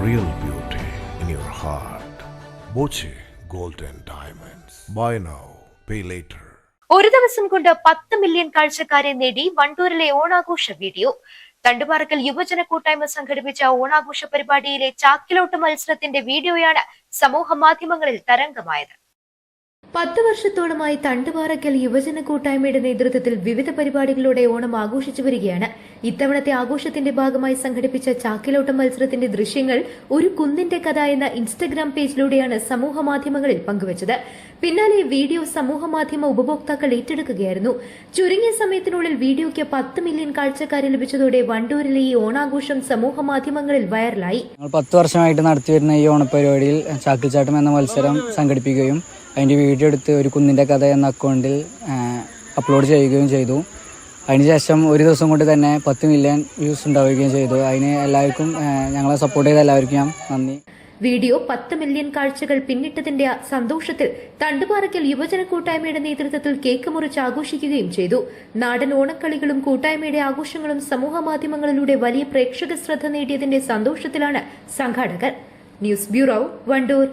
real beauty in your heart. Boche Gold and Diamonds. Buy now, pay later. ഒരു ദിവസം കൊണ്ട് 10 million കാഴ്ചക്കാരെ നേടി വണ്ടൂരിലെ ഓണാഘോഷ വീഡിയോ. തണ്ടുപാറക്കൽ യുവജന കൂട്ടായ്മ സംഘടിപ്പിച്ച ഓണാഘോഷ പരിപാടിയിലെ ചാക്കിലോട്ട് മത്സരത്തിന്റെ വീഡിയോയാണ് സമൂഹ മാധ്യമങ്ങളിൽ തരംഗമായത്. 10 വർഷത്തോളമായി തണ്ടുപാറക്കൽ യുവജന കൂട്ടായ്മയുടെ നേതൃത്വത്തിൽ വിവിധ പരിപാടികളോടെ ഓണം ആഘോഷിച്ചു വരികയാണ്. ഇത്തവണത്തെ ആഘോഷത്തിന്റെ ഭാഗമായി സംഘടിപ്പിച്ച ചാക്കിലോട്ടം മത്സരത്തിന്റെ ദൃശ്യങ്ങൾ ഒരു കുന്നിന്റെ കഥ എന്ന ഇൻസ്റ്റഗ്രാം പേജിലൂടെയാണ് സമൂഹ മാധ്യമങ്ങളിൽ പങ്കുവച്ചത്. പിന്നാലെ വീഡിയോ സമൂഹ മാധ്യമ ഉപഭോക്താക്കൾ ഏറ്റെടുക്കുകയായിരുന്നു. ചുരുങ്ങിയ സമയത്തിനുള്ളിൽ വീഡിയോയ്ക്ക് 10 മില്യൺ കാഴ്ചക്കാരെ ലഭിച്ചതോടെ വണ്ടൂരിലെ ഈ ഓണാഘോഷം സമൂഹ മാധ്യമങ്ങളിൽ വൈറലായി. 10 വർഷമായിട്ട് നടത്തിവരുന്ന ഈ ഓണപരിപാടിയിൽ ചാക്കിൽച്ചാട്ടം എന്ന മത്സരം സംഘടിപ്പിക്കുകയും അതിൻ്റെ വീഡിയോ എടുത്ത് ഒരു കുന്നിൻ്റെ കഥ എന്ന അക്കൗണ്ടിൽ അപ്ലോഡ് ചെയ്യുകയും ചെയ്തു. അതിനുശേഷം ഒരു ദിവസം കൊണ്ട് തന്നെ 10 മില്യൺ വ്യൂസ് ഉണ്ടാവുകയും ചെയ്തു. അതിന് എല്ലാവർക്കും ഞങ്ങളെ സപ്പോർട്ട് ചെയ്ത എല്ലാവർക്കും ഞാൻ നന്ദി. വീഡിയോ 10 മില്യൺ കാഴ്ചകൾ പിന്നിട്ടതിന്റെ സന്തോഷത്തിൽ തണ്ടുപാറയ്ക്കൽ യുവജന കൂട്ടായ്മയുടെ നേതൃത്വത്തിൽ കേക്ക് മുറിച്ച് ആഘോഷിക്കുകയും ചെയ്തു. നാടൻ ഓണക്കളികളും കൂട്ടായ്മയുടെ ആഘോഷങ്ങളും സമൂഹ മാധ്യമങ്ങളിലൂടെ വലിയ പ്രേക്ഷക ശ്രദ്ധ നേടിയതിന്റെ സന്തോഷത്തിലാണ് സംഘാടകർ. News bureau, Wandoor.